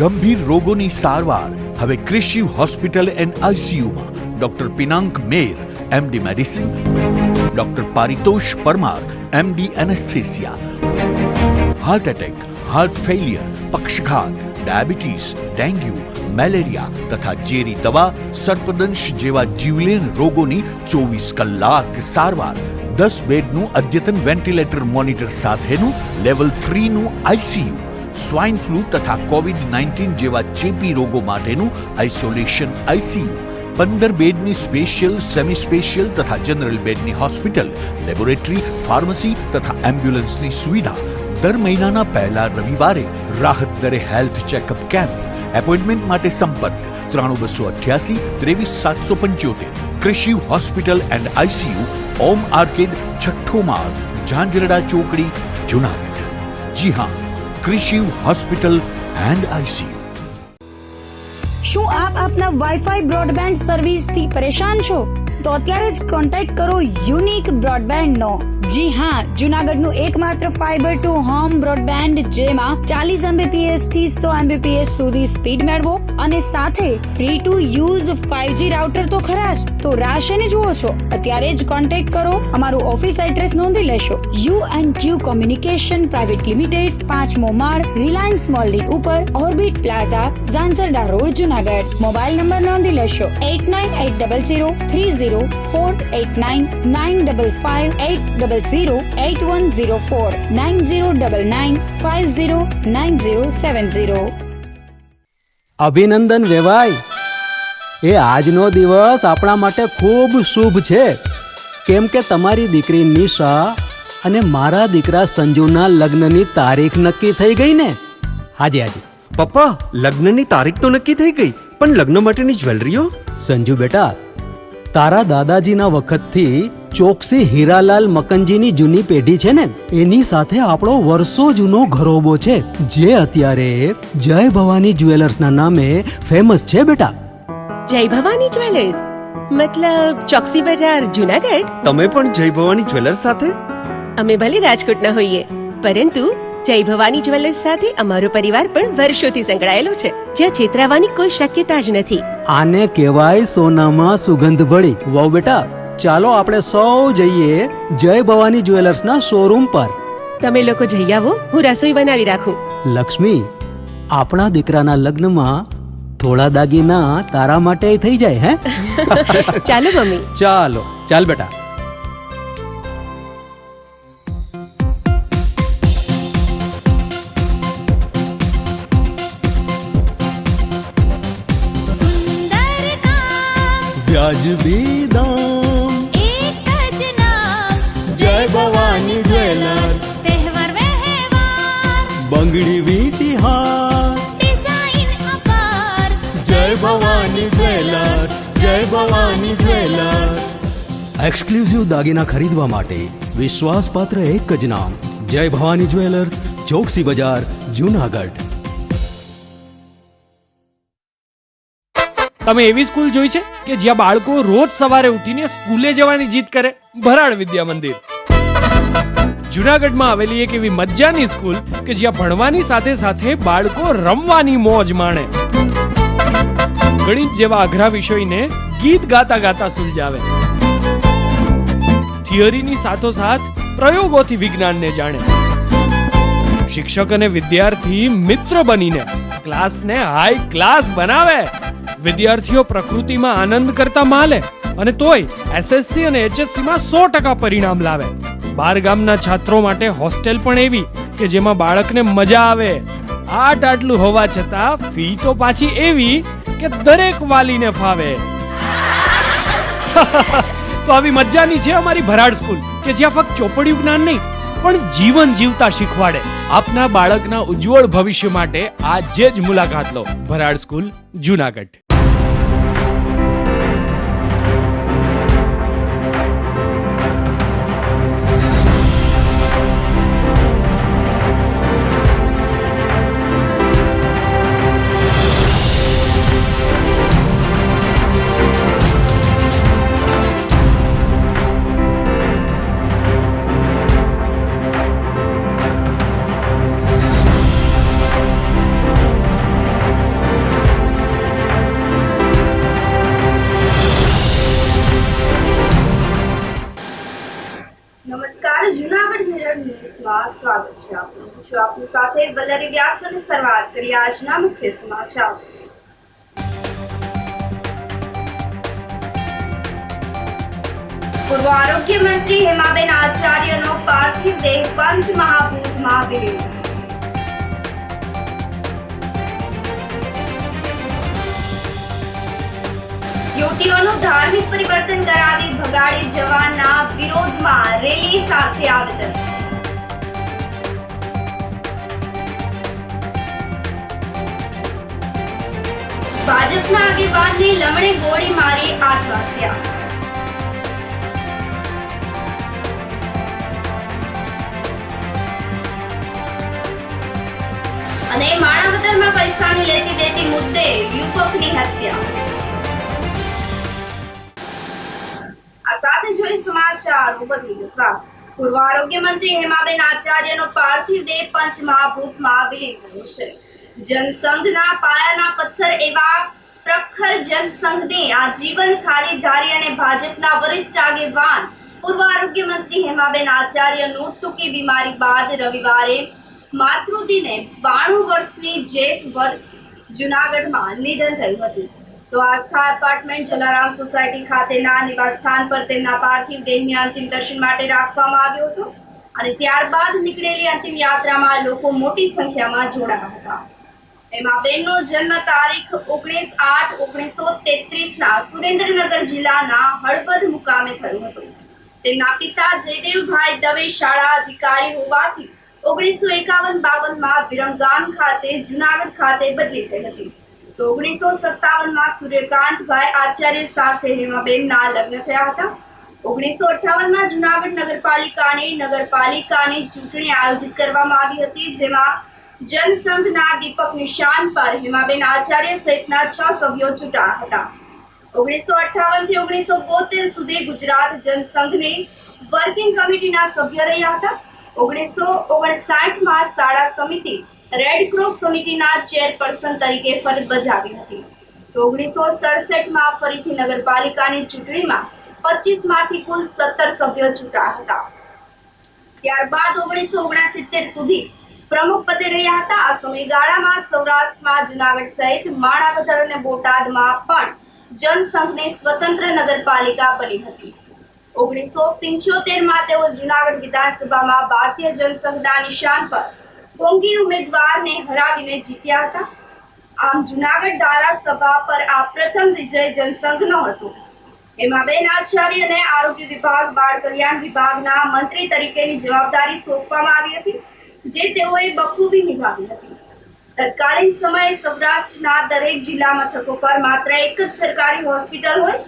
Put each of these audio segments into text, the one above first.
ગંભીર રોગોની સારવાર હવે ક્રિશિવ હોસ્પિટલ એન્ડ આઈસીયુમાં doctor Pinank Mer, MD medicine, doctor Paritosh Parmar, MD anaesthesia, heart attack, heart failure, પક્ષઘાત, ડાયાબિટીસ, ડેન્ગ્યુ, મેલેરિયા તથા ઝેરી દવા, સર્પદંશ જેવા જીવલેણ રોગોની 24 કલાક સારવાર, 10 બેડનું અદ્યતન વેન્ટિલેટર મોનિટર સાથેનું લેવલ 3નું આઈસીયુ, સ્વાઇન ફ્લૂ તથા કોવિડ-19 જેવા ચેપી રોગો માટેનું આઇસોલેશન આઈસીયુ, 15 બેડની સ્પેશિયલ, સેમી સ્પેશિયલ તથા જનરલ બેડની હોસ્પિટલ, લેબોરેટરી, ફાર્મસી તથા એમ્બ્યુલન્સની સુવિધા, દર મહિનાના પહેલા રવિવારે રાહત દરે હેલ્થ ચેકઅપ કેમ્પ. એપોઇન્ટમેન્ટ માટે સંપર્ક 9288 23775. Krishiv hospital and ICU, Om arcade, છઠ્ઠો માળ, ઝાંઝરડા ચોકડી, જુનાગઢ. જી હા, ક્રિશિવ હોસ્પિટલ એન્ડ આઈસીયુ. શું આપ આપના વાઈફાઈ બ્રોડબેન્ડ સર્વિસથી પરેશાન છો? તો અત્યારે જ કોન્ટેક્ટ કરો યુનિક બ્રોડબેન્ડ નો. જી હા, જુનાગઢનું એકમાત્ર ફાઈબર ટુ હોમ બ્રોડબેન્ડ, જેમાં 40 Mbps થી 100 Mbps સુધી સ્પીડ મેળવો અને સાથે free to use 5G router તો ખરા જ. તો રાહ શેની જુઓ છો? અત્યારે જ કોન્ટેક્ટ કરો. અમારું ઓફિસ એડ્રેસ નોંધી લેશો. U&Q કોમ્યુનિકેશન પ્રાઇવેટ લિમિટેડ, 5મો માળ, રિલાયન્સ મોલની ઉપર, orbit plaza, Zanzarda road, Junagadh. Mobile number નોંધી લેશો 89800304899558008104 9099509070. અભિનંદન વેવાય. એ આજનો દિવસ આપણા માટે ખૂબ શુભ છે, કેમ કે તમારી દીકરી નિશા અને મારા દીકરા સંજુના લગ્નની તારીખ નક્કી થઈ ગઈ ને. હાજી હાજી પપ્પા, લગ્નની તારીખ તો નક્કી થઈ ગઈ, પણ લગ્ન માટેની જ્વેલરીઓ? સંજુ બેટા, તારા દાદાજીના વખતથી ચોકસી હીરાલાલ મકનજીની જૂની પેઢી છે ને, એની સાથે આપણો વર્ષો જૂનો ઘરોબો છે, જે અત્યારે જય ભવાની જ્વેલર્સના નામે ફેમસ છે બેટા. જય ભવાની જ્વેલર્સ મતલબ ચોકસી બજાર, જુનાગઢ? તમે પણ જય ભવાની જ્વેલર્સ સાથે? અમે ભલે રાજકોટના હોઈએ, પરંતુ જય ભવાની જ્વેલર્સ સાથે અમારો પરિવાર પણ વર્ષોથી સંકળાયેલો છે, જ્યાં છેતરાવાની કોઈ શક્યતા જ નથી. આને કહેવાય સોનામાં સુગંધ ભળી. વાવ બેટા, ચાલો આપણે સૌ જઈએ જય ભવાની જ્વેલર્સના શોરૂમ પર. તમે લોકો જઈ આવો, હું રસોઈ બનાવી રાખું. લક્ષ્મી, આપણા દીકરાના લગ્નમાં થોડા દાગીના તારા માટે થઈ જાય. હે ચાલો મમ્મી. ચાલો ચાલ બેટા. વ્યાજબી દામ, એક જ નામ, જય ભવાની જ્વેલર્સ. તહેવાર વ્યવહાર, બંગડી વીંટી હાર, ડિઝાઇન અપાર, જય ભવાની જ્વેલર્સ, જય ભવાની જ્વેલર્સ. એક્સક્લુઝિવ દાગીના ખરીદવા માટે વિશ્વાસપાત્ર એક જ નામ, જય ભવાની જ્વેલર્સ, ચોકસી બજાર, જુનાગઢ. તમે એવી સ્કૂલ જોઈ છે કે જ્યાં બાળકો રોજ સવારે ઉઠીને સ્કૂલે જવાની જીદ કરે? ભરાડ વિદ્યા મંદિર. જુનાગઢમાં આવેલી એક એવી મજાની સ્કૂલ કે જ્યાં ભણવાની સાથે સાથે બાળકો રમવાની મોજ માણે. ગણિત જેવા અઘરા વિષયને ગીત ગાતા ગાતા સુલઝાવે. થિયરીની સાથોસાથ પ્રયોગોથી વિજ્ઞાનને જાણે. શિક્ષક અને વિદ્યાર્થી મિત્ર બનીને ક્લાસને હાઈ ક્લાસ બનાવે. વિદ્યાર્થીઓ પ્રકૃતિમાં આનંદ કરતા માલે અને તોય એસએસસી અને એચએસસી માં 100% પરિણામ લાવે. બાર ગામના છાત્રો માટે હોસ્ટેલ પણ એવી કે જેમાં બાળકને મજા આવે. આટલું હોવા છતાં ફી તો પાછી એવી કે દરેક વાલીને ફાવે. તો આવી મજાની છે અમારી ભરાડ સ્કૂલ કે જ્યાં ફક્ત ચોપડિયું જ્ઞાન નહીં પણ જીવન જીવતા શીખવાડે. આપના બાળકના ઉજ્જવળ ભવિષ્ય માટે આજે જ મુલાકાત લો. ભરાડ સ્કૂલ, જુનાગઢ. ન્યૂઝમાં સ્વાગત છે આપનું. હું છું આપની સાથે વલ્લરી વ્યાસ અને શરૂઆત કરી આજના મુખ્ય સમાચાર. પૂર્વ આરોગ્ય મંત્રી હેમાબેન આચાર્યનો પાર્થિવ દેહ પંચમહાભૂતમાં વિલીન. યુવતીઓનું ધાર્મિક પરિવર્તન કરાવી ભગાડી જવાના વિરોધમાં રેલી સાથે આવેદન. ભાજપના આગેવાનને લમણે ગોળી મારી આત્મહત્યા. અને માણાવદરમાં પૈસાની લેતી દેતી મુદ્દે યુવકની હત્યા. આ સાથે જોઈએ સમાચાર વધુ વિગતવાર. પૂર્વ આરોગ્ય મંત્રી હેમાબેન આચાર્યનો પાર્થિવ દેહ પંચમહાભૂતમાં વિલીન થયો છે. જનસંઘના પાયાના પથ્થર એવા પ્રખર જનસંઘને આજીવન ખાલી ધારી અને ભાજપના વરિષ્ઠ આગેવાન પૂર્વ આરોગ્ય મંત્રી હેમાબેન આચાર્યનું ટૂંકી બીમારી બાદ રવિવારે માતૃદિને 92 વર્ષની જેઠ વર્ષ જૂનાગઢમાં નિધન થયું હતું. તો આસ્થા એપાર્ટમેન્ટ જલારામ સોસાયટી ખાતેના નિવાસસ્થાન પર તેમના પાર્થિવ દેહને અંતિમ દર્શન માટે રાખવામાં આવ્યો હતો અને ત્યારબાદ નીકળેલી અંતિમ યાત્રામાં લોકો મોટી સંખ્યામાં જોડાયા હતા. હેમાબેનનો જન્મ તારીખ 19/8/1933ના સુરેન્દ્રનગર જિલ્લાના હળપદ મુકામે થયો હતો. તેમના પિતા જયદેવભાઈ દવે શાળા અધિકારી હોવાથી 1951-52માં વિરમગામ ખાતે જૂનાગઢ ખાતે બદલી થઈ હતી. તો 1957માં સૂર્યકાંતભાઈ આચાર્ય સાથે હેમાબેનના લગ્ન થયા હતા. 1958માં જૂનાગઢ નગરપાલિકાની ચૂંટણી આયોજિત કરવામાં આવી હતી, જેમાં જનસંઘના દીપક નિશાન પર હેમાબેન આચાર્ય સહિતના 6 સભ્યો ચૂંટાયા હતા. 1958થી 1972 સુધી ગુજરાત જનસંઘની વર્કિંગ કમિટીના સભ્ય રહ્યા હતા. 1959માં શાળા સમિતિ રેડ ક્રોસ કમિટીના ચેરપર્સન તરીકે ફરજ બજાવી હતી. તો 1967માં ફરીથી નગરપાલિકાની ચૂંટણીમાં 25માંથી કુલ 17 સભ્યો ચૂંટાયા હતા. ત્યારબાદ 1969 સુધી પ્રમુખ પદે રહ્યા હતા. આ સમયગાળામાં સૌરાષ્ટ્રમાં જૂનાગઢ સહિત માણાવદર અને બોટાદમાં પણ જનસંઘની સ્વતંત્ર નગરપાલિકા બની હતી. 1975માં તેઓ જૂનાગઢ વિધાનસભામાં ભારતીય જનસંઘના નિશાન પર કોંગી ઉમેદવારને હરાવીને જીત્યા હતા. આમ જૂનાગઢ ધારાસભા પર આ પ્રથમ વિજય જનસંઘનો હતો. હેમાબેન આચાર્યને આરોગ્ય વિભાગ, બાળ કલ્યાણ વિભાગના મંત્રી તરીકેની જવાબદારી સોંપવામાં આવી હતી, જે તેઓએ બખૂબી નિભાવી હતી. તત્કાલીન સમયે સૌરાષ્ટ્રના દરેક જિલ્લા મથકો પર માત્ર એક જ સરકારી હોસ્પિટલ હોય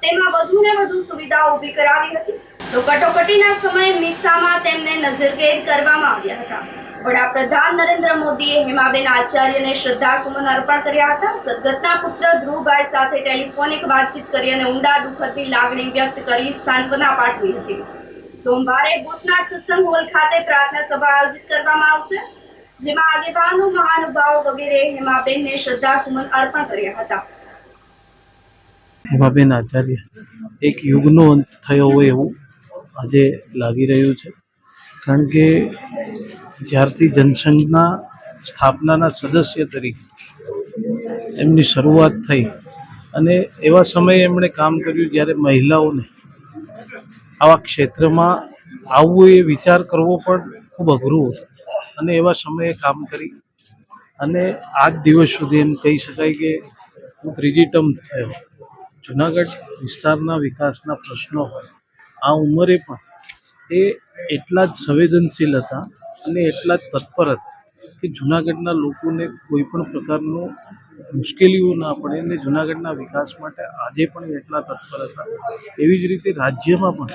તેમાં વધુને વધુ સુવિધાઓ ઊભી કરાવી હતી. તો કટોકટીના સમયે મિસામાં તેમને નજરકેદ કરવામાં આવ્યા હતા. વડાપ્રધાન નરેન્દ્ર મોદીએ હેમાબેન આચાર્યને શ્રદ્ધાસુમન અર્પણ કર્યા હતા. સદગતના પુત્ર ધ્રુવભાઈ સાથે ટેલિફોનિક વાતચીત કરી અને ઊંડા દુઃખની લાગણી વ્યક્ત કરી સાંત્વના પાઠવી હતી. સોમવારે ભૂતનાથ સત્સંગ હોલ ખાતે પ્રાર્થના સભા આયોજિત કરવામાં આવશે, જેમાં આગેવાનો, મહાનુભાવો વગેરે હેમાબેનને શ્રદ્ધાસુમન અર્પણ કર્યા હતા. હેમાબેન આચાર્ય એક યુગનો અંત થયો હોય એવું આજે લાગી રહ્યું છે, કારણ કે જ્યારથી જનસંઘના સ્થાપનાના સદસ્ય તરીકે એમની શરૂઆત થઈ અને એવા સમયે એમણે કામ કર્યું જ્યારે મહિલાઓને આવા ક્ષેત્રમાં આવવું એ વિચાર કરવો પણ ખૂબ અઘરું હતું, અને એવા સમયે કામ કરી અને આજ દિવસ સુધી એમ કહી શકાય કે હું ત્રીજી ટર્મ થયો. જૂનાગઢ વિસ્તારના વિકાસના પ્રશ્નો હોય આ ઉંમરે પણ એ એટલા જ સંવેદનશીલ હતા અને એટલા જ તત્પર હતા કે જૂનાગઢના લોકોને કોઈ પણ પ્રકારનું મુશ્કેલીઓ ના પડે અને જૂનાગઢના વિકાસ માટે આજે પણ એટલા તત્પર હતા. એવી જ રીતે રાજ્યમાં પણ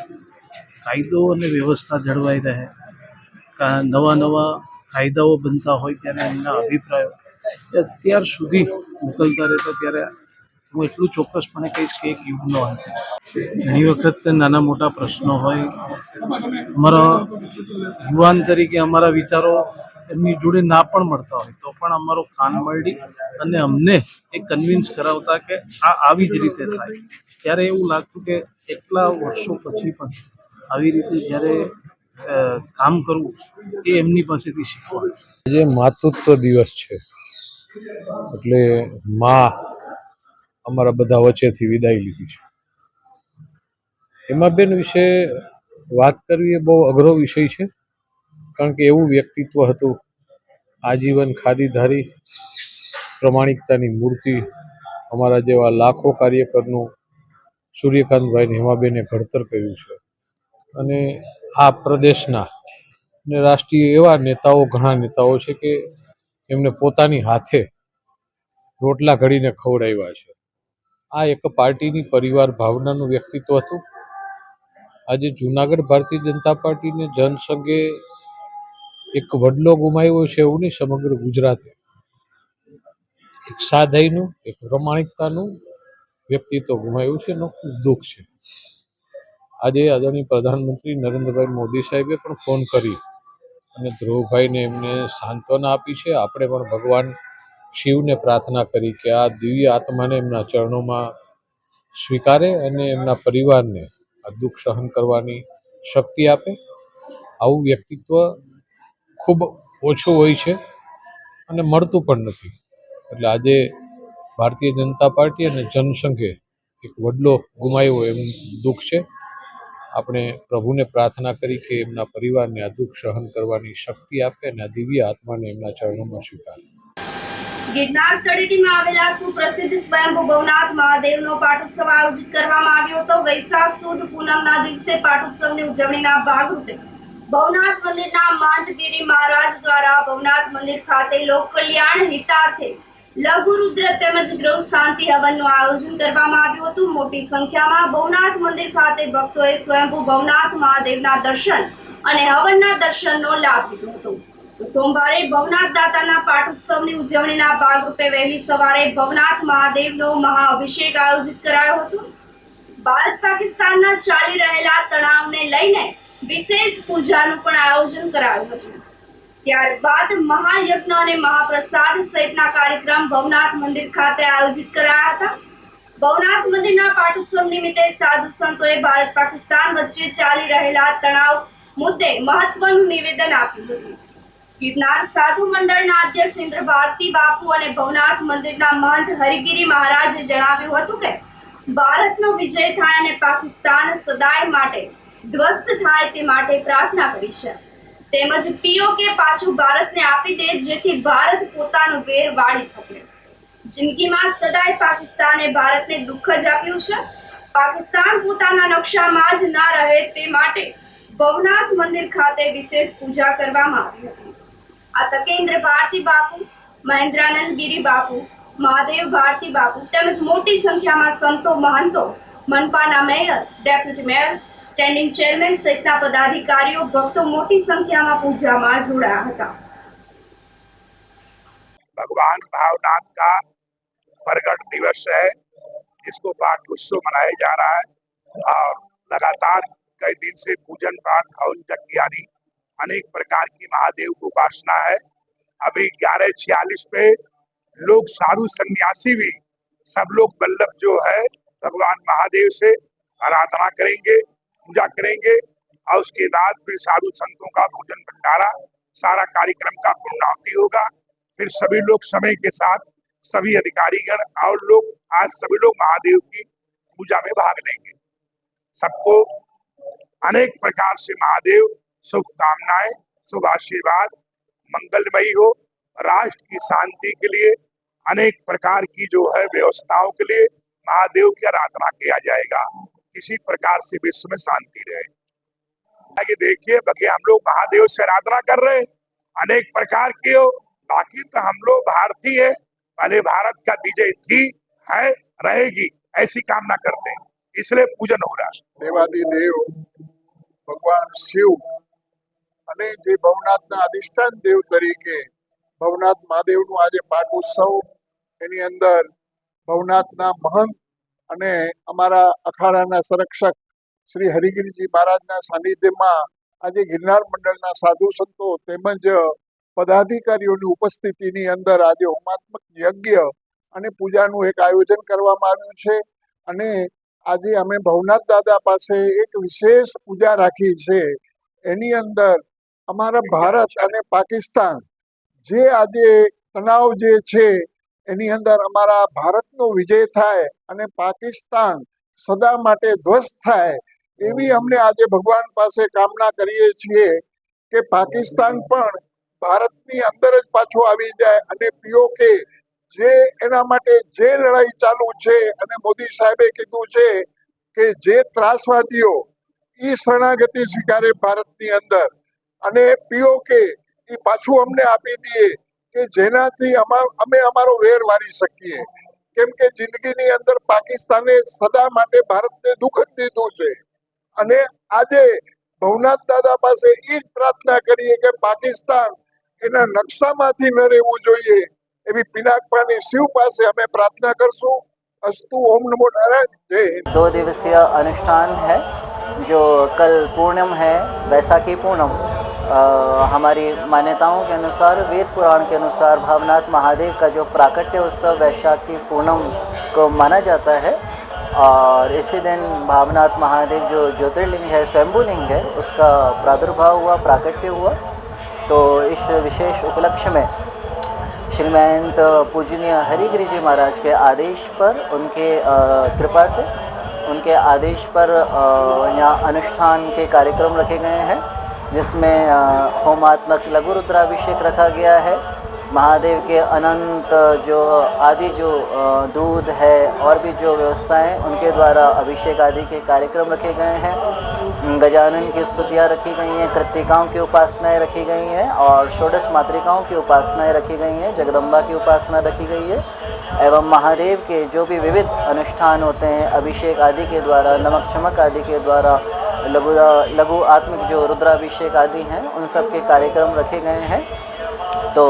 કાયદો અને વ્યવસ્થા જળવાઈ રહે, નવા કાયદાઓ બનતા હોય ત્યારે એમના અભિપ્રાયો અત્યાર સુધી મોકલતા રહેતા. ત્યારે હું એટલું ચોક્કસપણે કહીશ કે એક યુગનો અંત છે. ઘણી વખત નાના મોટા પ્રશ્નો હોય, અમારા યુવાન તરીકે અમારા વિચારો એમની જોડે ના પણ મળતા હોય તો પણ અમારો કાન મળી અને અમને એ કન્વિન્સ કરાવતા કે આ આવી જ રીતે થાય. ત્યારે એવું લાગતું કે એટલા વર્ષો પછી પણ આવી રીતે જ્યારે કામ કરવું એ એમની પાસેથી શીખવાનું. આજે માતૃત્વ દિવસ છે એટલે માં અમારા બધા વચ્ચેથી વિદાય લીધી છે. હેમાબેન વિશે વાત કરવી એ બહુ અઘરો વિષય છે, કારણ કે એવું વ્યક્તિત્વ હતું, આજીવન ખાદીધારી, પ્રમાણિકતાની મૂર્તિ. અમારા જેવા લાખો કાર્યકરનું સૂર્યકાંતભાઈ ને હેમાબેને ઘડતર કર્યું છે. અને આ પ્રદેશના ને રાષ્ટ્રીય એવા નેતાઓ, ઘણા નેતાઓ છે કે એમને પોતાની હાથે રોટલા ઘડીને ખવડાવ્યા છે. આ એક પાર્ટીની પરિવાર ભાવનાનું વ્યક્તિત્વ હતું. આજે જુનાગઢ ભારતીય જનતા પાર્ટીને જનસંઘે એક વડલો ગુમાવ્યો છે એવું નહીં, સમગ્ર ગુજરાતે એક સાદાઈનું, એક પ્રમાણિકતાનું વ્યક્તિત્વ ગુમાવ્યું છે એનું ખૂબ દુઃખ છે. આજે આદરણીય પ્રધાનમંત્રી નરેન્દ્રભાઈ મોદી સાહેબે પણ ફોન કરી અને ધ્રુવભાઈને એમને સાંત્વના આપી છે. આપણે પણ ભગવાન શિવને પ્રાર્થના કરી કે આ દિવ્ય આત્માને એમના ચરણોમાં સ્વીકારે અને એમના પરિવારને આ દુઃખ સહન કરવાની શક્તિ આપે. આવું વ્યક્તિત્વ ખૂબ ઓછું હોય છે અને મળતું પણ નથી. એટલે આજે ભારતીય જનતા પાર્ટી અને જનસંઘે એક વડલો ગુમાવ્યો એમ દુઃખ છે. આપણે પ્રભુને પ્રાર્થના કરી કે એમના પરિવારને આ દુઃખ સહન કરવાની શક્તિ આપે અને આ દિવ્ય આત્માને એમના ચરણોમાં સ્વીકારે. ગિરનાર તળેટીમાં આવેલા સુપ્રસિદ્ધ સ્વયંભૂ ભવનાથ મહાદેવનો પાટોત્સવ આયોજિત કરવામાં આવ્યો હતો. વૈશાખ સુદ પૂનમના દિવસે પાટોત્સવની ઉજવણીના ભાગરૂપે ભવનાથ મંદિરના માંતગીરી મહારાજ દ્વારા ભવનાથ મંદિર ખાતે લોક કલ્યાણ હિતાર્થે લઘુ રુદ્ર તેમજ ગૃહ શાંતિ હવનનું આયોજન કરવામાં આવ્યું હતું. મોટી સંખ્યામાં ભવનાથ મંદિર ખાતે ભક્તોએ સ્વયંભૂ ભવનાથ મહાદેવના દર્શન અને હવનના દર્શનનો લાભ લીધો હતો. તો સોમવારે ભવનાથ દાતાના પાટોત્સવની ઉજવણીના ભાગરૂપે વહેલી સવારે ભવનાથ મહાદેવનો મહાઅભિષેક આયોજિત કરાયો હતો. ભારત પાકિસ્તાનના ચાલી રહેલા તણાવને લઈને વિશેષ પૂજાનું પણ આયોજન કરાયું હતું. ત્યારબાદ મહાયજ્ઞ અને મહાપ્રસાદ સહિતના કાર્યક્રમ ભવનાથ મંદિર ખાતે આયોજિત કરાયા હતા. ભવનાથ મંદિરના પાટોત્સવ નિમિત્તે સાધુ સંતોએ ભારત પાકિસ્તાન વચ્ચે ચાલી રહેલા તણાવ મુદ્દે મહત્વનું નિવેદન આપ્યું હતું. ગિરનાર સાધુ મંડળના અધ્યક્ષ ઇન્દ્ર ભારતી બાપુ અને ભવનાથ મંદિરના મહંત હરિગીરી મહારાજે જણાવ્યું હતું કે ભારતનો વિજય થાય અને પાકિસ્તાન સદાય માટે ધ્વસ્ત થાય તે માટે પ્રાર્થના કરી છે. તેમજ પીઓકે પાછું ભારતને આપી દે જેથી ભારત પોતાનું વેર વાળી શકે. જિંદગીમાં સદાય પાકિસ્તાને ભારતને દુઃખ જ આપ્યું છે. પાકિસ્તાન પોતાના નકશામાં જ ના રહે તે માટે ભવનાથ મંદિર ખાતે વિશેષ પૂજા કરવામાં આવી હતી. આ તકે ઇન્દ્ર ભારતી બાપુ, મહેન્દ્રાનંદ ગિરી બાપુ, મહાદેવ ભારતી બાપુ તેમજ મોટી સંખ્યામાં સંતો, મહંતો, મનપાના mayor, deputy mayor, standing chairman સહિતના પદાધિકારીઓ, ભક્તો મોટી સંખ્યામાં પૂજામાં જોડાયા હતા. भगवान भावनाथ का प्रगट दिवस है, इसको पाठ उत्सव मनाया जा रहा है और लगातार कई दिन से पूजन पाठ हवन यज्ञ आदि अनेक प्रकार की महादेव की उपासना है. अभी 11:46 पे लोग साधु सन्यासी भी सब लोग वल्लभ जो है भगवान महादेव से आराधना करेंगे, पूजा करेंगे और उसके बाद फिर साधु संतों का भोजन भंडारा सारा कार्यक्रम का पूर्णाहुति होगा. फिर सभी लोग समय के साथ सभी अधिकारीगण और लोग आज सभी लोग महादेव की पूजा में भाग लेंगे. सबको अनेक प्रकार से महादेव शुभकामनाएं, शुभ आशीर्वाद, मंगलमयी हो. राष्ट्र की शांति के लिए अनेक प्रकार की जो है व्यवस्थाओं के लिए महादेव की आराधना किया जाएगा. किसी प्रकार से विश्व में शांति रहे. आगे देखिए, बाकी हम लोग महादेव से आराधना कर रहे हैं अनेक प्रकार की हो. बाकी तो हम लोग भारतीय है, पहले भारत का विजय थी, है, रहेगी, ऐसी कामना करते हैं. इसलिए पूजन हो रहा है. દેવાદિદેવ ભગવાન શિવ અને જે ભવનાથના અધિષ્ઠાન દેવ તરીકે ભવનાથ મહાદેવનું આજે પાટોત્સવ, એની અંદર ભવનાથના મહંત અને અમારા અખાડાના સંરક્ષક શ્રી હરિગીરીજી મહારાજના સાનિધ્યમાં આજે ગિરનાર મંડળના સાધુ સંતો તેમજ પદાધિકારીઓની ઉપસ્થિતિની અંદર આજે હોમાત્મક યજ્ઞ અને પૂજાનું એક આયોજન કરવામાં આવ્યું છે. અને આજે અમે ભવનાથ દાદા પાસે એક વિશેષ પૂજા રાખી છે એની અંદર અમારા ભારત અને પાકિસ્તાન જે આજે તણાવ જે છે એની અંદર અમારા ભારતનો વિજય થાય અને પાકિસ્તાન સદા માટે ધ્વસ્ત થાય એવી અમને આજે ભગવાન પાસે કામના કરીએ છીએ કે પાકિસ્તાન પણ ભારતની અંદર જ પાછું આવી જાય અને પીઓકે જે એના માટે જે લડાઈ ચાલુ છે અને મોદી સાહેબે કીધું છે કે જે ત્રાસવાદીઓ એ શરણાગતિ સ્વીકારે ભારતની અંદર અને પીઓકે એ પાછું અમને આપી દઈએ કે જેનાથી અમે અમારો વેર વારી શકીએ, કેમ કે જિંદગીની અંદર પાકિસ્તાને સદા માટે ભારતને દુઃખ જ દીધું છે. અને આજે ભવનાથ દાદા પાસે એ જ પ્રાર્થના કરીએ કે પાકિસ્તાન એના નકશામાંથી ન રહેવું જોઈએ એવી પિનાકપાની શિવ પાસે અમે પ્રાર્થના કરશું. अस्तु ओम नमो नारायण जय हिंद। 2 दिवसीय अनुष्ठान है जो कल पूर्णिम है, वैसाखी पूर्णिम। हमारी मान्यताओं के अनुसार, वेद पुराण के अनुसार भावनाथ महादेव का जो प्राकट्य उत्सव वैशाखी पूर्णिम को माना जाता है और इसी दिन भावनाथ महादेव जो ज्योतिर्लिंग है, स्वयंभूलिंग है, उसका प्रादुर्भाव हुआ, प्राकट्य हुआ। तो इस विशेष उपलक्ष्य में श्रीमंत पूजनीय हरिगिरी जी महाराज के आदेश पर, उनके कृपा से, उनके आदेश पर यहाँ अनुष्ठान के कार्यक्रम रखे गए हैं, जिसमें होमात्मक लघु रुद्राभिषेक रखा गया है। महादेव के अनंत जो आदि जो दूध है और भी जो व्यवस्थाएं, उनके द्वारा अभिषेक आदि के कार्यक्रम रखे गए हैं। गजानन की स्तुतियाँ रखी गई हैं, कृत्तिकाओं की उपासनाएं रखी गई हैं और षोडश मातृकाओं की उपासनाएं रखी गई हैं, जगदम्बा की उपासना रखी गई है। एवं महादेव के जो भी विविध अनुष्ठान होते हैं, अभिषेक आदि के द्वारा, नमक चमक आदि के द्वारा, लघु आत्मिक जो रुद्राभिषेक आदि हैं, उन सब के कार्यक्रम रखे गए हैं। तो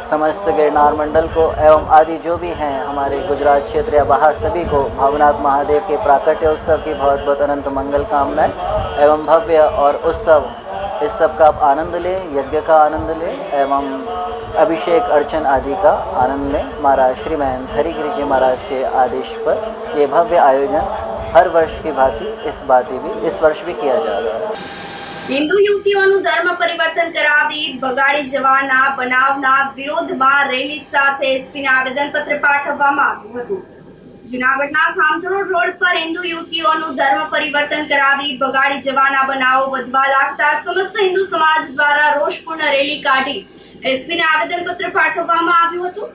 समस्त गिरनार मंडल को एवं आदि जो भी हैं हमारे गुजरात क्षेत्र या बाहर, सभी को भावनाथ महादेव के प्राकट्य उत्सव की बहुत बहुत अनंत मंगल कामनाएं एवं भव्य और उत्सव, इस सब का आप आनंद लें, यज्ञ का आनंद लें एवं अभिषेक अर्चन आदि का आनंद लें। महाराज श्रीमंत हरिगिरी जी महाराज के आदेश पर ये भव्य आयोजन हर वर्ष की भांति इस वर्ष भी किया जा रहा है। હિન્દુ યુવતીઓનું ધર્મ પરિવર્તન કરાવી બગાડી જવાના બનાવના વિરોધમાં રેલી સાથે એસપીને આવેદનપત્ર પાઠવવામાં આવ્યું હતું. જૂનાગઢના ખામધોળ રોડ પર હિન્દુ યુવતીઓનું ધર્મ પરિવર્તન કરાવી બગાડી જવાના બનાવો વધવા લાગતા સમસ્ત હિન્દુ સમાજ દ્વારા રોષપૂર્ણ રેલી કાઢી એસપીને આવેદનપત્ર પાઠવવામાં આવ્યું હતું.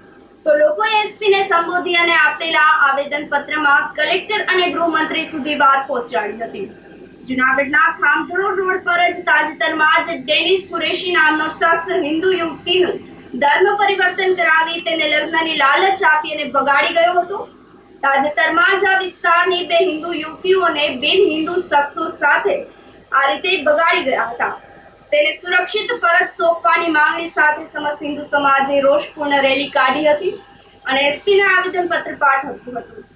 તો લોકોએ એસપીને સંબોધી અને આપેલા આવેદનપત્રમાં કલેક્ટર અને ગૃહમંત્રી સુધી વાત પહોંચાડી હતી. જૂનાગઢના ખામધોળ રોડ પર જ તાજેતરમાં જ ડેનિસ કુરેશી નામનો શખ્સ હિન્દુ યુવતીનું ધર્મ પરિવર્તન કરાવી તેને લગ્નની લાલચ આપી અને બગાડી ગયો હતો. તાજેતરમાં જ આ વિસ્તારની 2 હિન્દુ યુવતીઓને બિન હિન્દુ શખ્સો સાથે આ રીતે બગાડી ગયા હતા. તેને સુરક્ષિત પરત સોંપવાની માંગણી સાથે સમસ્ત હિન્દુ સમાજે રોષપૂર્ણ રેલી કાઢી હતી અને એસપીને આવેદનપત્ર પાઠવ્યું હતું.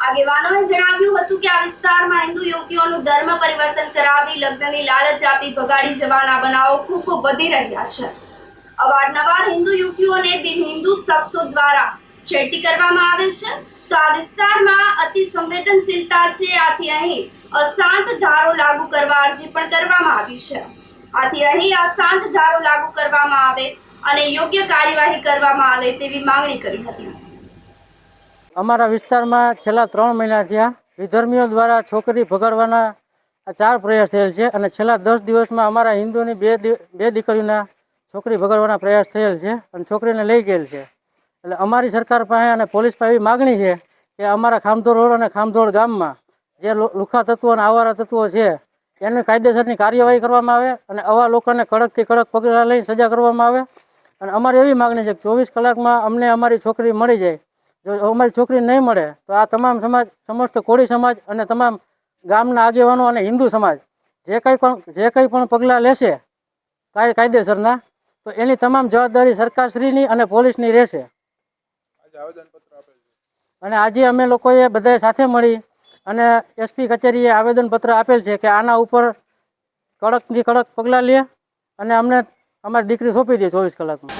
આગેવાનોએ જણાવ્યું હતું કે આ વિસ્તારમાં હિન્દુ યુવતીઓનું ધર્મ પરિવર્તન કરાવી લગ્નની લાલચ આપી બગાડી જવાના બનાવો ખૂબ વધી રહ્યા છે. અવારનવાર હિન્દુ યુવતીઓને બિન હિન્દુ શખ્સો દ્વારા છેડતી કરવામાં આવે છે. તો આ વિસ્તારમાં અતિ સંવેદનશીલતા છે, આથી અહીં અશાંત ધારો લાગુ કરવા અરજી પણ કરવામાં આવી છે. આથી અહીં અશાંત ધારો લાગુ કરવામાં આવે અને યોગ્ય કાર્યવાહી કરવામાં આવે તેવી માંગણી કરી હતી. અમારા વિસ્તારમાં છેલ્લા 3 મહિના થયા વિધર્મીઓ દ્વારા છોકરી ભગાડવાના 4 પ્રયાસ થયેલ છે અને છેલ્લા 10 દિવસમાં અમારા હિન્દુની બે દીકરીઓના છોકરી ભગાડવાના પ્રયાસ થયેલ છે અને છોકરીને લઈ ગયેલ છે. એટલે અમારી સરકાર પાસે અને પોલીસ પાસે એવી માગણી છે કે અમારા ખામધોળ રોડ અને ખામધોળ ગામમાં જે લુખા તત્વો અને આવારા તત્વો છે એની કાયદેસરની કાર્યવાહી કરવામાં આવે અને આવા લોકોને કડકથી કડક પગલાં લઈ સજા કરવામાં આવે. અને અમારી એવી માગણી છે કે 24 કલાકમાં અમને અમારી છોકરી મળી જાય. જો અમારી છોકરી નહીં મળે તો આ તમામ સમાજ, સમસ્ત કોળી સમાજ અને તમામ ગામના આગેવાનો અને હિન્દુ સમાજ જે કંઈ પણ પગલાં લેશે કાયદેસરના, તો એની તમામ જવાબદારી સરકારશ્રીની અને પોલીસની રહેશે. અને આજે અમે લોકોએ બધાએ સાથે મળી અને એસપી કચેરીએ આવેદનપત્ર આપેલ છે કે આના ઉપર કડકથી કડક પગલાં લે અને અમને અમારી દીકરી સોંપી દે 24 કલાકમાં.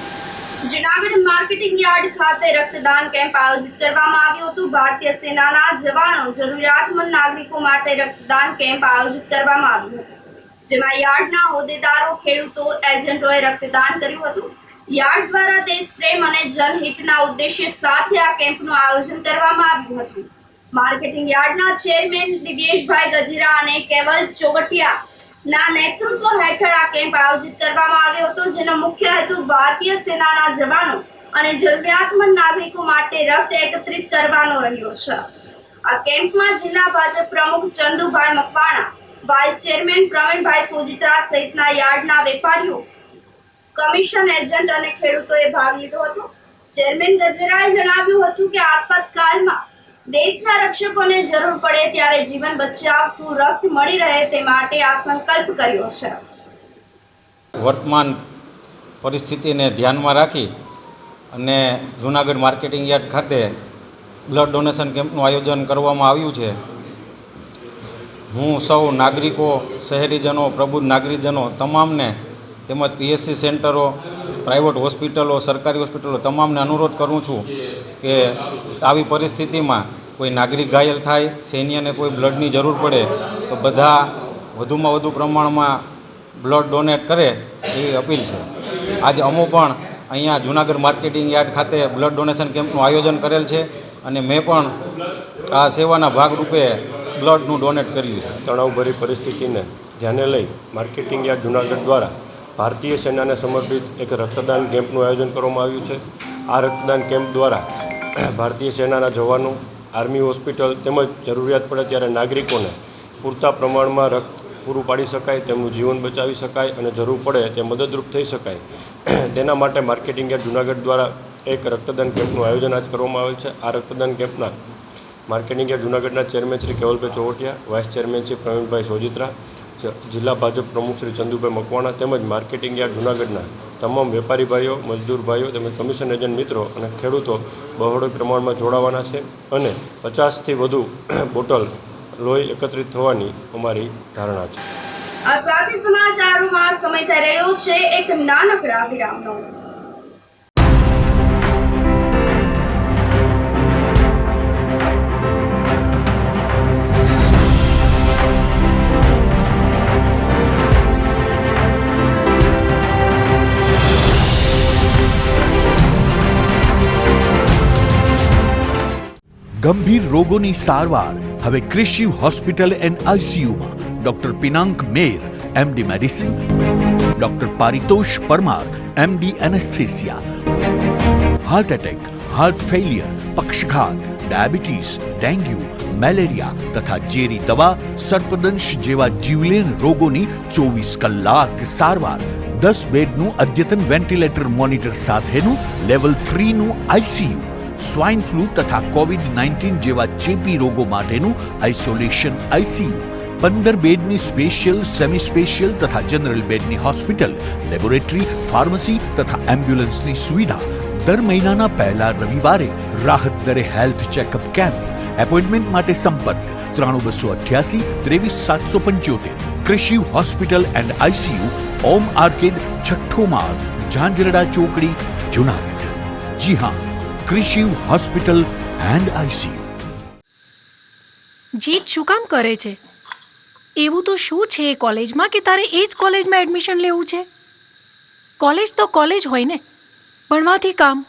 જૂનાગઢ માર્કેટિંગ યાર્ડ ખાતે રક્તદાન કેમ્પ આયોજિત કરવામાં આવ્યું હતું. ભારતીય સેનાના જવાનો જરૂરિયાતમંદ નાગરિકો માટે રક્તદાન કેમ્પ આયોજિત કરવામાં આવ્યું હતું. જેમાં યાર્ડના હોદ્દેદારો, ખેડૂતો, એજન્ટોએ રક્તદાન કર્યું હતું. યાર્ડ દ્વારા દેશપ્રેમ અને જનહિતના ઉદ્દેશ્ય સાથે આ કેમ્પનું આયોજન કરવામાં આવ્યું હતું. માર્કેટિંગ યાર્ડના ચેરમેન દિવ્યેશભાઈ ગજેરા અને કેવલ ચોગટિયાના નેતૃત્વ હેઠળ આ કેમ્પ આયોજિત કરવામાં આવ્યો હતો, જેનો મુખ્ય હેતુ ભારતીય સેનાના જવાનો અને જરૂરિયાતમંદ નાગરિકો માટે રક્ત એકત્રિત કરવાનો રહ્યો છે. આ કેમ્પમાં જિલ્લા ભાજપ પ્રમુખ ચંદુભાઈ મકવાણા, વાઇસ ચેરમેન પ્રવીણભાઈ સોજિત્રા સહિતના યાર્ડના વેપારીઓ, કમિશન એજન્ટ અને ખેડૂતોએ ભાગ લીધો હતો. ચેરમેન ગજેરાએ જણાવ્યું હતું કે આપતકાલમાં દેશના રક્ષકોને જરૂર પડે ત્યારે જીવન બચાવતું રક્ત મળી રહે તે માટે આ સંકલ્પ કર્યો છે. વર્તમાન પરિસ્થિતિને ધ્યાનમાં રાખી અને જૂનાગઢ માર્કેટિંગ યાર્ડ ખાતે બ્લડ ડોનેશન કેમ્પનું આયોજન કરવામાં આવ્યું છે. હું સૌ નાગરિકો, શહેરીજનો, પ્રબુદ્ધ નાગરિકજનો તમામને તેમજ પીએચસી સેન્ટરો, પ્રાઇવેટ હોસ્પિટલો, સરકારી હોસ્પિટલો તમામને અનુરોધ કરું છું કે આવી પરિસ્થિતિમાં કોઈ નાગરિક ઘાયલ થાય, સૈન્યને કોઈ બ્લડની જરૂર પડે તો બધા વધુમાં વધુ પ્રમાણમાં બ્લડ ડોનેટ કરે એવી અપીલ છે. આજે અમો પણ અહીંયા જૂનાગઢ માર્કેટિંગ યાર્ડ ખાતે બ્લડ ડોનેશન કેમ્પનું આયોજન કરેલ છે અને મેં પણ આ સેવાના ભાગરૂપે બ્લડનું ડોનેટ કર્યું છે. તણાવભરી પરિસ્થિતિને ધ્યાને લઈ માર્કેટિંગ યાર્ડ જૂનાગઢ દ્વારા ભારતીય સેનાને સમર્પિત એક રક્તદાન કેમ્પનું આયોજન કરવામાં આવ્યું છે. આ રક્તદાન કેમ્પ દ્વારા ભારતીય સેનાના જવાનો, આર્મી હોસ્પિટલ તેમજ જરૂરિયાત પડે ત્યારે નાગરિકોને પૂરતા પ્રમાણમાં રક્ત પૂરું પાડી શકાય, તેમનું જીવન બચાવી શકાય અને જરૂર પડે તે મદદરૂપ થઈ શકાય તેના માટે માર્કેટિંગ યાર્ડ જૂનાગઢ દ્વારા એક રક્તદાન કેમ્પનું આયોજન આજ કરવામાં આવેલ છે. આ રક્તદાન કેમ્પના માર્કેટિંગ યાર્ડ જૂનાગઢના ચેરમેન શ્રી કેવલભાઈ ચોવટિયા, વાઇસ ચેરમેન શ્રી પ્રવીણભાઈ સોજિત્રા, જિલ્લા ભાજપ પ્રમુખ શ્રી ચંદુભાઈ મકવાણા તેમજ માર્કેટિંગ યાર્ડ જૂનાગઢના તમામ વેપારી ભાઈઓ, મજદૂર ભાઈઓ તેમજ કમિશન એજન્ટ મિત્રો અને ખેડૂતો બહોળા પ્રમાણમાં જોડાવાના છે અને 50થી વધુ બોટલ લોહી એકત્રિત થવાની અમારી ધારણા છે. આ સાથે સમાચારોમાં સમય થઈ રહ્યો છે એક નાનકડા વિરામનો. ગંભીર રોગોની સારવાર હવે કૃષિ હોસ્પિટલ એન્ડ આઈસીયુમાં doctor Pinank Mer, MD medicine, doctor Paritosh Parmar, MD anaesthesia, heart attack, heart failure, પક્ષઘાત, ડાયાબિટીસ, ડેન્ગ્યુ, મેલેરિયા તથા ઝેરી દવા, સર્પદંશ જેવા જીવલેણ રોગોની 24 કલાક સારવાર, 10 બેડનું અદ્યતન વેન્ટિલેટર મોનિટર સાથેનું લેવલ 3નું આઈસીયુ, સ્વાઇન ફ્લૂ તથા કોવિડ-19 જેવા ચેપી રોગો માટેનું આઇસોલેશન આઈસીયુ, 15 બેડની સ્પેશિયલ, સેમી સ્પેશિયલ તથા જનરલ બેડની હોસ્પિટલ, લેબોરેટરી, ફાર્મસી તથા એમ્બ્યુલન્સની સુવિધા, દર મહિનાના પહેલા રવિવારે રાહત દરે હેલ્થ ચેકઅપ કેમ્પ. એપોઇન્ટમેન્ટ માટે સંપર્ક 9288 23775. કૃષિ hospital and ICU, Om arcade, છઠ્ઠો માળ, ઝાંઝરડા ચોકડી, જુનાગઢ. જી હા, કૃષિ હોસ્પિટલ એન્ડ આઈસીયુ. જીત શું કામ કરે છે? એવું તો શું છે એ કોલેજમાં કે તારે એ જ કોલેજમાં એડમિશન લેવું છે? કોલેજ તો કોલેજ હોય ને, ભણવાથી કામ.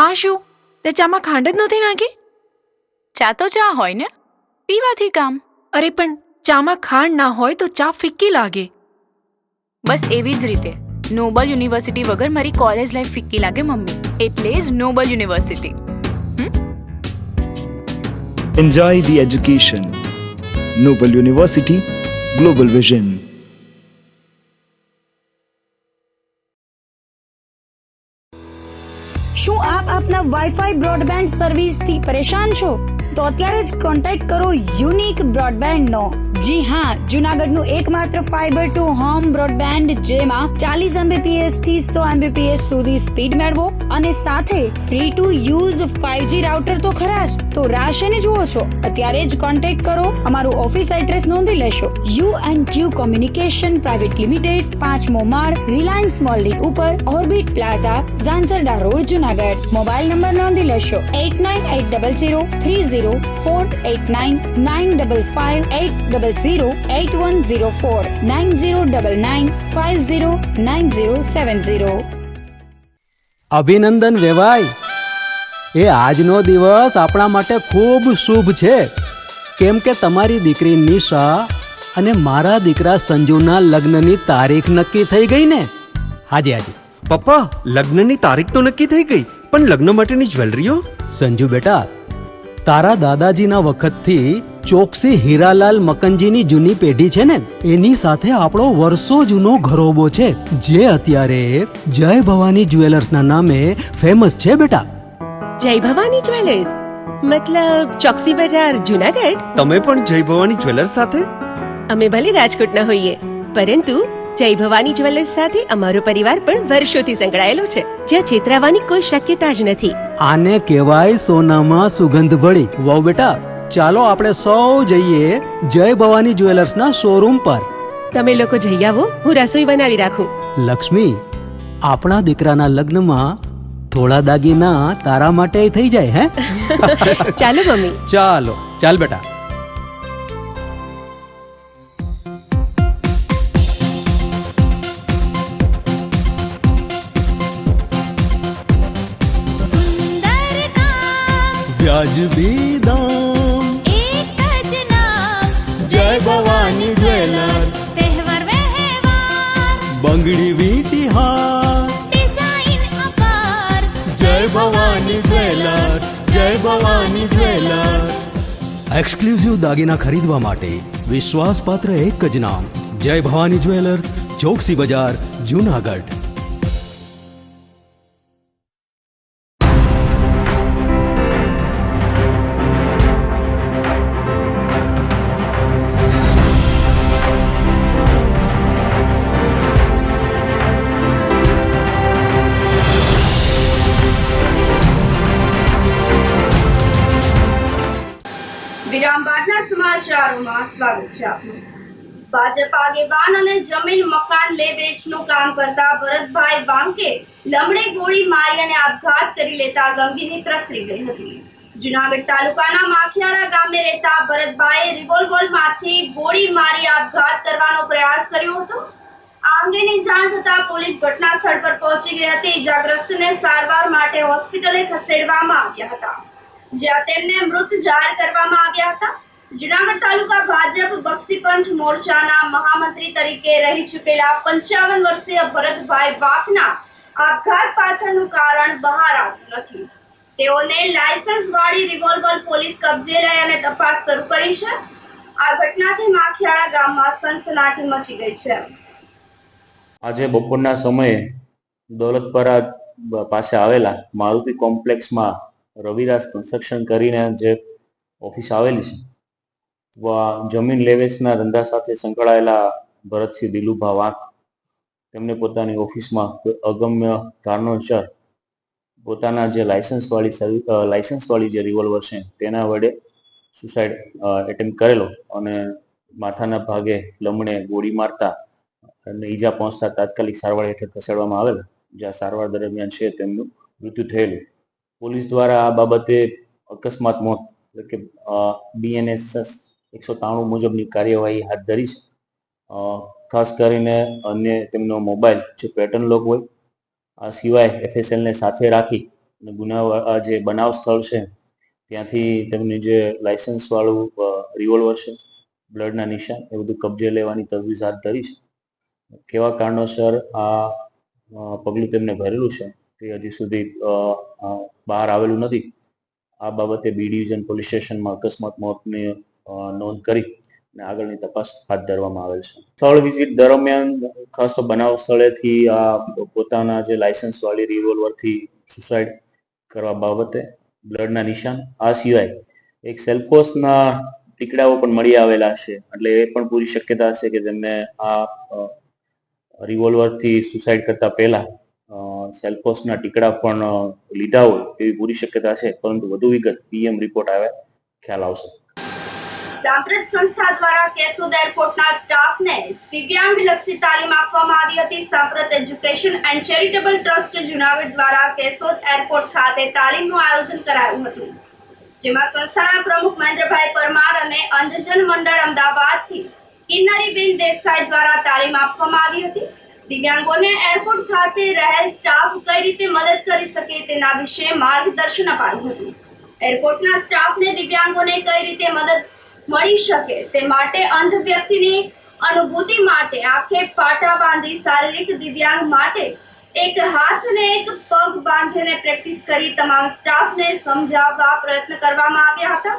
આ શું, તે ચામાં ખાંડ જ નથી નાખી? ચા તો ચા હોય ને, પીવાથી કામ. અરે પણ ચામાં ખાંડ ના હોય તો ચા ફિક્કી લાગે. બસ એવી જ રીતે નોબલ યુનિવર્સિટી વગર મારી કોલેજ લાઈફ ફિક્કી લાગે મમ્મી. એટલે જ Noble University. Enjoy the education. Noble University, Global Vision. શું આપ આપના વાઈફાઈ બ્રોડબેન્ડ સર્વિસથી પરેશાન છો? તો અત્યારે જ કોન્ટેક્ટ કરો યુનિક બ્રોડબેન્ડ નો. જી હા, જુનાગઢનું એકમાત્ર ફાઈબર ટુ હોમ બ્રોડબેન્ડ જેમાં 40 Mbps થી 100 Mbps સુધી સ્પીડ મેળવો અને સાથે free to use 5G router તો ખરા જ. તો રાશેને જુઓ છો, અત્યારે જ કોન્ટેક્ટ કરો. અમારું ઓફિસ એડ્રેસ નોંધી લેશો. U&Q કોમ્યુનિકેશન પ્રાઇવેટ લિમિટેડ, 5મો માળ, રિલાયન્સ મોલની ઉપર, orbit plaza, Zanzarda road, Junagadh. Mobile number નોંધી લેશો 89803048995580808104 9099509070. અભિનંદન વેવાઈ, એ આજનો દિવસ આપણા માટે ખૂબ શુભ છે, કેમ કે તમારી દીકરી નિશા અને મારા દીકરા સંજુના લગ્નની તારીખ નક્કી થઈ ગઈ ને. હાજી હાજી પપ્પા, લગ્નની તારીખ તો નક્કી થઈ ગઈ, પણ લગ્ન માટેની જ્વેલરીઓ? સંજુ બેટા, તારા દાદાજીના વખતથી ચોકસી હીરાલાલ મકનજીની જૂની પેઢી છે ને, એની સાથે આપણો વર્ષો જૂનો ઘરોબો છે, જે અત્યારે જય ભવાની જ્વેલર્સના નામે ફેમસ છે બેટા. જય ભવાની જ્વેલર્સ મતલબ ચોકસી બજાર, જુનાગઢ? તમે પણ જય ભવાની જ્વેલર્સ સાથે? અમે ભલે રાજકોટના હોઈએ, પરંતુ જય ભવાની જ્વેલર્સ સાથે અમારો પરિવાર પણ વર્ષોથી સંકળાયેલો છે, જ્યાં છેતરાવાની કોઈ શક્યતા જ નથી. આને કહેવાય સોનામાં સુગંધ ભળી. વહુ બેટા, ચાલો આપણે સૌ જઈએ જય ભવાની જ્વેલર્સના શોરૂમ પર. તમે લોકો જઈ આવો, હું રસોઈ બનાવી રાખું. લક્ષ્મી, આપણા દીકરાના લગ્નમાં થોડા દાગીના તારા માટે થઈ જાય. હે ચાલો મમ્મી. ચાલો ચાલ બેટા. વ્યાજબી દામ, એક જ નામ, જય ભવાની જ્વેલર્સ. તહેવાર વ્યવહાર, બંગડી વીટી હાર, ડિઝાઇન અપાર, જય ભવાની જ્વેલર્સ, જય ભવાની જ્વેલર્સ. એક્સક્લુઝિવ દાગીના ખરીદવા માટે વિશ્વાસપાત્ર એક જ નામ, જય ભવાની જ્વેલર્સ, ચોકસી બજાર, જુનાગઢ. વિરામ બાદના સમાચારોમાં સ્વાગત છે આપનું. ભાજપ આગેવાન અને જમીન મકાન લે વેચનું કામ કરતા ભરતભાઈ વાંકે લમડે ગોળી મારી અને આપઘાત કરી લેતા ગમગીની પ્રસરી ગઈ હતી. જુનાગઢ તાલુકાના માખિયાળા ગામે રહેતા ભરતભાઈએ રિવોલ્વરમાંથી ગોળી મારી આપઘાત કરવાનો પ્રયાસ કર્યો હતો. આ અંગેની જાણ થતાં પોલીસ ઘટના સ્થળ પર પહોંચી ગઈ હતી. ઇજાગ્રસ્તને સારવાર માટે હોસ્પિટલે ખસેડવામાં આવ્યા હતા, જ્યાં તેમને મૃત જાહેર કરવામાં આવ્યા હતા. જુનાગઢ તાલુકા ભાજપ બક્ષીપંચ મોરચાના મહામંત્રી તરીકે રહી ચૂકેલા 55 વર્ષીય ભરતભાઈ વાકના આપઘાત પાછળનું કારણ બહાર આવ્યું નથી. તેઓને લાયસન્સ વાળી રિવોલ્વર પોલીસ કબજે લઈ અને તપાસ શરૂ કરી છે. આ ઘટનાથી માખિયાળા ગામમાં સનસનાટી મચી ગઈ છે. આજે બપોરના સમયે દોલતપરા પાસે આવેલા મારુતિ કોમ્પ્લેક્સમાં રવિરાજ કન્સ્ટ્રક્શન કરીને જે ઓફિસ આવેલી છે, જમીન લેવેચના ધંધા સાથે સંકળાયેલા ભરતસિંહ દિલુભા વાંક તેમને પોતાની ઓફિસમાં અગમ્ય કારણોસર પોતાના જે લાયસન્સવાળી જે રિવોલ્વર છે તેના વડે સુસાઇડ એટેમ્પ કરેલો અને માથાના ભાગે લમણે ગોળી મારતા અને ઈજા પહોંચતા તાત્કાલિક સારવાર હેઠળ ખસેડવામાં આવેલા, જ્યાં સારવાર દરમિયાન છે તેમનું મૃત્યુ થયેલું. પોલીસ દ્વારા આ બાબતે અકસ્માત મોત એટલે કે BNSS 193 મુજબની કાર્યવાહી હાથ ધરી છે. ખાસ કરીને અન્ય તેમનો મોબાઈલ જે પેટર્ન લોક હોય, આ સિવાય FSL ને સાથે રાખી અને જે બનાવ સ્થળ છે ત્યાંથી તેમની જે લાયસન્સ વાળું રિવોલ્વર છે, બ્લડના નિશાન એ બધું કબજે લેવાની તજવીજ હાથ ધરી છે. કેવા કારણોસર આ પગલું તેમને ભરેલું છે તે હજી સુધી બહાર આવેલું નથી. આ બાબતે B ડિવિઝન પોલીસ સ્ટેશનમાં અકસ્માત મોતની નોંધ કરી અને આગળની તપાસ હાથ ધરવામાં આવેલ છે. સ્થળ વિઝિટ દરમિયાન ખાસ તો બનાવ સ્થળેથી આ પોતાના જે લાયસન્સ વાળી રિવોલ્વરથી સુસાઇડ કરવા બાબતે બ્લડના નિશાન, આ સિવાય એક સેલ્ફોસના ટીકડાઓ પણ મળી આવેલા છે, એટલે એ પણ પૂરી શક્યતા છે કે તેમને આ રિવોલ્વરથી સુસાઇડ કરતા પહેલા સેલ્ફોસના ટીકડા પણ લીધા હોય એવી પૂરી શક્યતા છે, પરંતુ વધુ વિગત પીએમ રિપોર્ટ આવે ખ્યાલ આવશે. સાંપ્રત સંસ્થા દ્વારા કેશોદ એરપોર્ટના સ્ટાફને દિવ્યાંગ લક્ષી તાલીમ આપવામાં આવી હતી. સાંપ્રત education and charitable trust Junagadh દ્વારા કેશોદ એરપોર્ટ ખાતે તાલીમનું આયોજન કરાયું હતું, જેમાં સંસ્થાના પ્રમુખ મહેન્દ્રભાઈ પરમાર અને અંધજન મંડળ અમદાવાદથી કિન્નરીબેન દેસાઈ દ્વારા તાલીમ આપવામાં આવી હતી. દિવ્યાંગોને એરપોર્ટ ખાતે રહેલ સ્ટાફ કઈ રીતે મદદ કરી શકે તેના વિશે માર્ગદર્શન અપાયું હતું. એરપોર્ટના સ્ટાફને દિવ્યાંગોને કઈ રીતે મદદ મળી શકે તે માટે અંધ વ્યક્તિની અનુભૂતિ માટે આંખે પાટા બાંધી શારીરિક દિવ્યાંગ માટે એક હાથ અને એક પગ બાંધીને પ્રેક્ટિસ કરી તમામ સ્ટાફને સમજાવવા પ્રયત્ન કરવામાં આવ્યા હતા.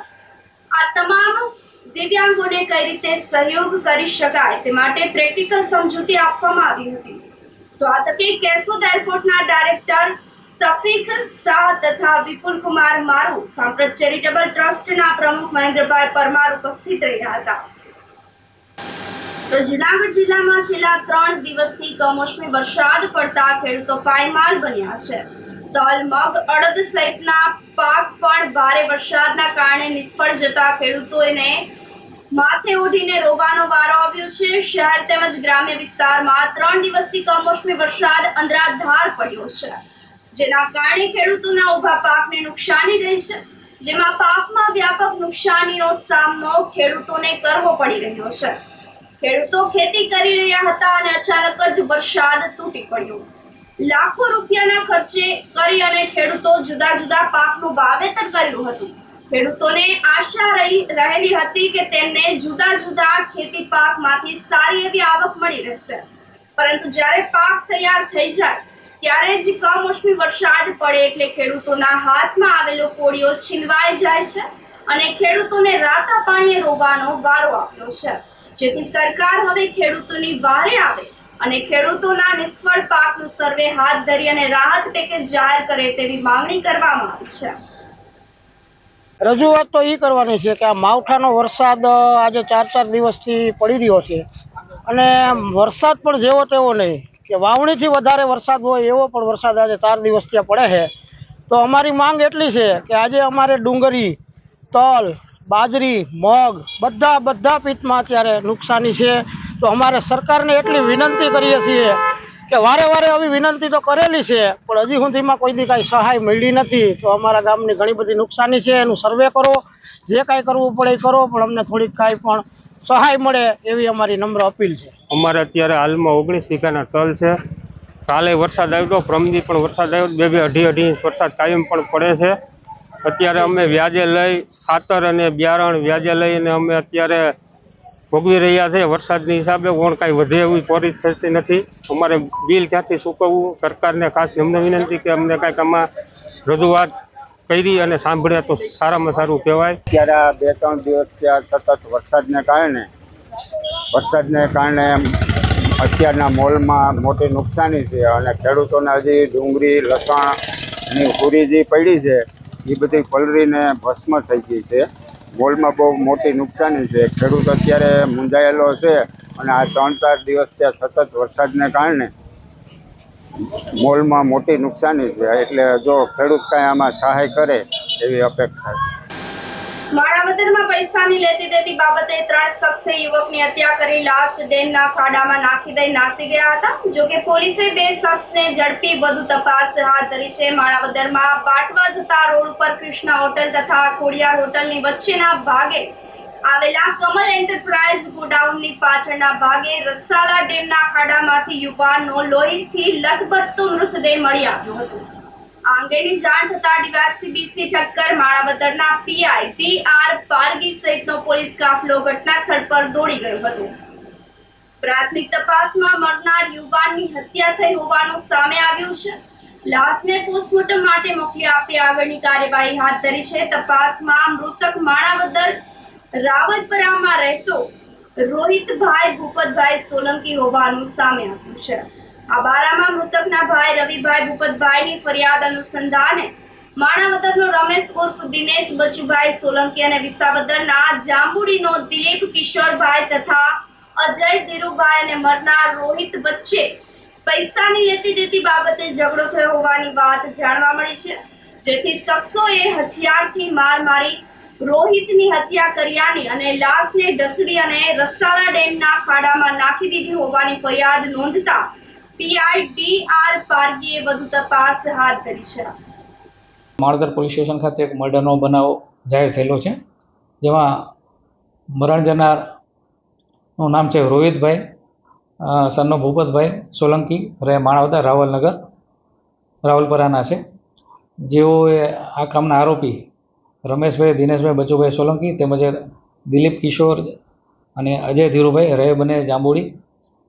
આ તમામ દિવ્યાંગોને કઈ રીતે સહયોગ કરી શકાય તે માટે પ્રેક્ટિકલ સમજૂતી આપવામાં આવી હતી. તો આ તકે કેશોદ એરપોર્ટના ડાયરેક્ટર સફીક શાહ તથા વિપુલ કુમાર મારુ, સાંપ્રત ચેરિટેબલ ટ્રસ્ટના પ્રમુખ મહેન્દ્રભાઈ પરમાર ઉપસ્થિત રહ્યા હતા. તો જુનાગઢ જિલ્લામાં છેલ્લા 3 દિવસથી કમોસમી વરસાદ પડતા ખેડૂતો પાયમાલ બન્યા છે. તલ, મગ, અડદ સહિતના પાક પણ ભારે વરસાદના કારણે નિષ્ફળ જતા ખેડૂતોને માથે ઓઢીને રોવાનો વારો આવ્યો છે. શહેર તેમજ ગ્રામ્ય વિસ્તારમાં 3 દિવસથી કમોસમી વરસાદ અંધરાધાર પડ્યો છે, જેના કારણે ખેડૂતોના ઊભા પાકને નુકસાની ગઈ છે, જેમાં પાકમાં વ્યાપક નુકસાનીનો સામનો ખેડૂતોને કરવો પડી રહ્યો છે. ખેડૂતો ખેતી કરી રહ્યા હતા અને અચાનક જ વરસાદ તૂટી પડ્યો. લાખો રૂપિયાના ખર્ચે કરી અને ખેડૂતો જુદા જુદા પાકનું વાવેતર કર્યું હતું. ખેડૂતોને આશા રહેલી હતી કે તેમને જુદા જુદા ખેતી પાકમાંથી સારી એવી આવક મળી રહેશે, પરંતુ જ્યારે પાક તૈયાર થઈ જાય ત્યારે જ કમોસમી વરસાદ પડે એટલે ખેડૂતોના હાથમાં આવેલો કોળિયો છીનવાઈ જાય છે અને ખેડૂતોને રાતા પાણીએ રોવાનો વારો આવ્યો છે. જેથી સરકાર હવે ખેડૂતોની વારે આવે અને ખેડૂતોના નિષ્ફળ પાકનું સર્વે હાથ ધરી અને રાહત પેકેજ જાહેર કરે તેવી માંગણી કરવામાં આવી છે. રજૂઆત તો એ કરવાની છે કે આ માવઠાનો વરસાદ આજે 4 દિવસથી પડી રહ્યો છે અને વરસાદ પણ જેવો તેવો નહીં કે વાવણીથી વધારે વરસાદ હોય એવો પણ વરસાદ આજે 4 દિવસથી પડે છે. તો અમારી માંગ એટલી છે કે આજે અમારે ડુંગળી, તલ, બાજરી, મગ બધા પિત્તમાં અત્યારે નુકસાની છે. તો અમારે સરકારને એટલી વિનંતી કરીએ છીએ કે વારે આવી વિનંતી તો કરેલી છે, પણ હજી સુધીમાં કોઈ દી કાંઈ સહાય મળી નથી. તો અમારા ગામની ઘણી બધી નુકસાની છે, એનું સર્વે કરો, જે કાંઈ કરવું પડે એ કરો, પણ અમને થોડીક કાંઈ પણ સહાય મળે એવી અમારી નમ્ર અપીલ છે. અમારે અત્યારે હાલમાં 19 વીઘાના તલ છે. કાલે વરસાદ આવ્યો, પ્રમદી પણ વરસાદ આવ્યો, 2-2 ઇંચ વરસાદ કાયમ પણ પડે છે. અત્યારે અમે વ્યાજે લઈ ખાતર અને બિયારણ વ્યાજે લઈને અમે અત્યારે ભોગવી રહ્યા છે. વરસાદની હિસાબે કોણ કાંઈ વધે એવી પરિસ્થિતિ નથી. અમારે બિલ ક્યાંથી ચૂકવવું, સરકારને ખાસ અમને વિનંતી કે અમને કાંઈક આમાં રજૂઆત કરી અને સાંભળે તો સારામાં સારું કહેવાય. અત્યારે 2-3 દિવસથી સતત વરસાદને કારણે અત્યારના મોલમાં મોટી નુકસાની છે અને ખેડૂતોને હજી ડુંગળી, લસણની પૂરી જે પડી છે એ બધી પલળીને ભસ્મ થઈ ગઈ છે. મોલમાં બહુ મોટી નુકસાની છે. ખેડૂત અત્યારે મૂંઝાયેલો છે અને આ 3-4 દિવસથી સતત વરસાદને કારણે મોલમાં મોટી નુકસાની છે. એટલે જો ખેડૂત કાંઈ આમાં સહાય કરે એવી અપેક્ષા છે. માણાવદરમાં પૈસાની લેતી દેતી બાબતે 3 શખ્સે યુવકની હત્યા કરી લાશ ડેમના ખાડામાં નાખી દઈ નાસી ગયા હતા. જોકે પોલીસે 2 શખ્સને ઝડપી વધુ તપાસ હાથ ધરી છે. માણાવદરમાં બાટવા જતા રોડ ઉપર કૃષ્ણા હોટલ તથા ખોડિયાર હોટલની વચ્ચેના ભાગે આવેલા કમલ એન્ટરપ્રાઇઝ ગોડાઉનની પાછળના ભાગે રસાલા ડેમના ખાડામાંથી યુવાનનો લોહીથી લથબથતો મૃતદેહ મળી આવ્યો હતો. આ અંગેની જાણ થતા ડીવાયએસપી બીસી ઠક્કર, માણાવદરના પીઆઈ ટી.આર. પારગી સહિતનો પોલીસ કાફલો ઘટના સ્થળ પર દોડી ગયો હતો. પ્રાથમિક તપાસમાં મરનાર યુવાનની હત્યા થઈ હોવાનું સામે આવ્યું છે. લાશને પોસ્ટમોર્ટમ માટે મોકલી આપી આગળની કાર્યવાહી હાથ ધરી છે. તપાસમાં મૃતક માણાવદર રાવલપરામાં રહેતો રોહિતભાઈ ભૂપતભાઈ સોલંકી હોવાનું સામે આવ્યું છે. આ બારામાં મૃતકના ભાઈ રવિભાઈ ભૂપતભાઈની ફરિયાદ અનુસંધાને માણાવદરનો રમેશ ઉર્ફ દિનેશ બચુભાઈ સોલંકી અને વિસાવદરના જાંબુડીનો દિલીપ કિશોરભાઈ તથા અજય ધીરુભાઈ અને મરનાર રોહિત વચ્ચે પૈસાની લેતી દેતી બાબતે ઝઘડો થયો હોવાની વાત જાણવા મળી છે, જેથી શખ્સોએ હથિયારથી માર મારી રોહિતની હત્યા કર્યાની અને લાશને ઢસડી અને રસાળા ડેમના ખાડામાં નાખી દીધી હોવાની ફરિયાદ નોંધતા પીઆઈ ડી.આર. પારગીએ વધુ તપાસ હાથ ધરી છે. માળગર પોલીસ સ્ટેશન ખાતે એક મર્ડરનો બનાવ જાહેર થયેલો છે, જેમાં મરણ જનારનું નામ છે રોહિતભાઈ સનનો ભૂપતભાઈ સોલંકી, રહે માણાવદર રાવલનગર રાવલપરાના છે. જેઓએ આ કામના આરોપી રમેશભાઈ દિનેશભાઈ બચુભાઈ સોલંકી તેમજ દિલીપ કિશોર અને અજય ધીરુભાઈ રહે બને જાંબુડી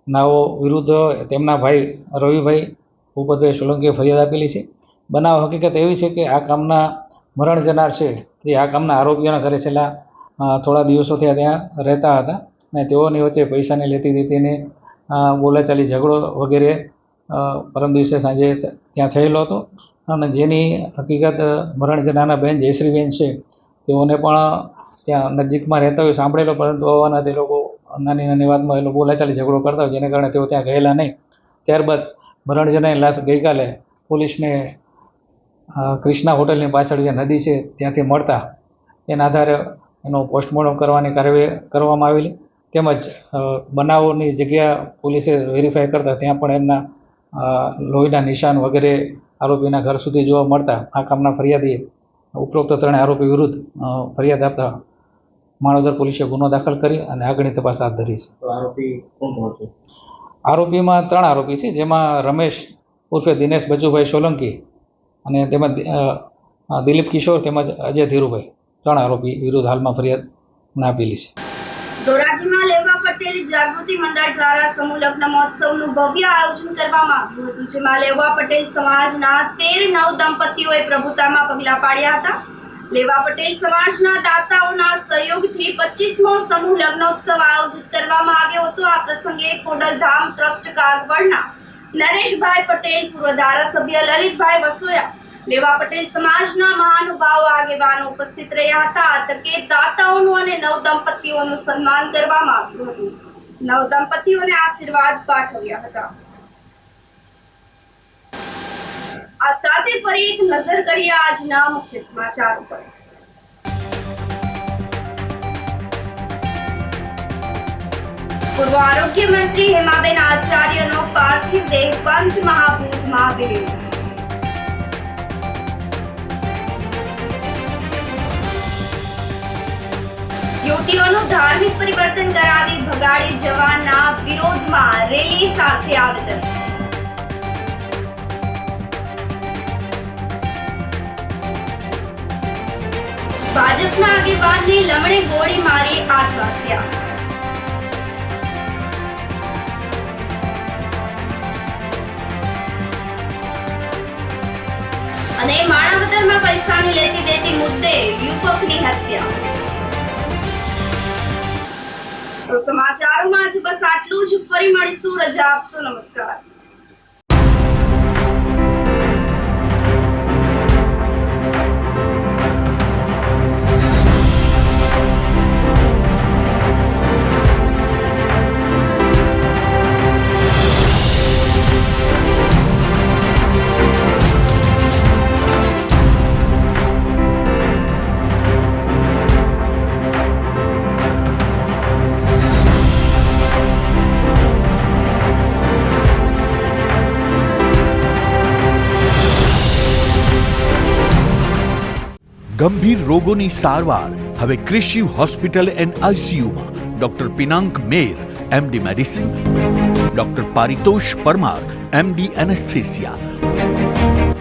નાઓ વિરુદ્ધ તેમના ભાઈ રવિભાઈ ભૂપતભાઈ સોલંકીએ ફરિયાદ આપેલી છે. બનાવ હકીકત એવી છે કે આ કામના મરણ જનાર છે તે આ કામના આરોપીઓના ઘરે છેલ્લા થોડા દિવસો ત્યાં રહેતા હતા અને તેઓની વચ્ચે પૈસાની લેતી દેતીને બોલાચાલી ઝઘડો વગેરે પરમ દિવસે સાંજે ત્યાં થયેલો હતો અને જેની હકીકત મરણ જનારના બેન જયશ્રીબેન છે તેઓને પણ ત્યાં નજીકમાં રહેતા હોય સાંભળેલો, પરંતુ આવવાના તે લોકો નાની નાની વાતમાં એ લોકો બોલાચાલી ઝઘડો કરતા હોય, જેને કારણે તેઓ ત્યાં ગયેલા નહીં. ત્યારબાદ મરણ જનારની લાશ ગઈકાલે પોલીસને ક્રિષ્ના હોટલની પાછળ જે નદી છે ત્યાંથી મળતા એના આધારે એનો પોસ્ટમોર્ટમ કરવાની કાર્યવાહી કરવામાં આવેલી. તેમજ બનાવોની જગ્યા પોલીસે વેરીફાઈ કરતા ત્યાં પણ એમના લોહીના નિશાન વગેરે આરોપીના ઘર સુધી જોવા મળતા આ કામના ફરિયાદીએ ઉપરોક્ત ત્રણેય આરોપી વિરુદ્ધ ફરિયાદ આપતા માણાવદર પોલીસે ગુનો દાખલ કરી અને આગળની તપાસ હાથ ધરી છે. આરોપી કોણ કોણ છે? આરોપીમાં 3 આરોપી છે, જેમાં રમેશ ઉર્ફે દિનેશ બચુભાઈ સોલંકી અને તેમજ દિલીપ કિશોર તેમજ અજય ધીરુભાઈ 3 આરોપી વિરુદ્ધ હાલમાં ફરિયાદ આપેલી છે. ધોરાજીમાં લેવા પટેલ જાગૃતિ મંડળ દ્વારા સમૂહ લગ્ન મહોત્સવનું ભવ્ય આયોજન કરવામાં આવ્યું હતું, જેમાં લેવા પટેલ સમાજના 13 નવ દંપતીઓએ પ્રભુતામાં પગલાં પાડ્યા હતા. લેવા પટેલ સમાજના દાતાઓના સહયોગથી 25મો સમૂહ લગ્નોત્સવ આયોજિત કરવામાં આવ્યો હતો. આ પ્રસંગે ખોડલધામ ટ્રસ્ટ કાગવડના નરેશભાઈ પટેલ, પૂર્વ ધારાસભ્ય લલિતભાઈ વસોયા, લેવા પટેલ સમાજના મહાનુભાવો આગેવાનો ઉપસ્થિત રહ્યા હતા. આ તકે દાતાઓનું અને નવ દંપતીઓનું સન્માન કરવામાં આવ્યું હતું. નવ દંપતીઓને આશીર્વાદ પાઠવ્યા હતા. આ સાથે ફરી એક નજર કરીએ આજના મુખ્ય સમાચાર પર. પૂર્વ આરોગ્ય મંત્રી હેમાબેન આચાર્યનો પાર્થિવ દેહ પંચમહાભૂતમાં વિલીન. યુવતીઓનું ધાર્મિક પરિવર્તન કરાવી ભગાડી જવાના વિરોધમાં રેલી સાથે આવેદન. ભાજપના આગેવાનની લમણે ગોળી મારી આત્મહત્યા. અને માણાવદરમાં પૈસાની લેતી દેતી મુદ્દે યુવકની હત્યા. તો સમાચારોમાં આજે બસ આટલું જ. ફરી મળીશું. રજા આપશો. નમસ્કાર. ગંભીર રોગોની સારવાર હવે ક્રિશિવ હોસ્પિટલ એન્ડ આઈસીયુમાં doctor Pinank Mer MD medicine, doctor Paritosh Parmar MD anaesthesia,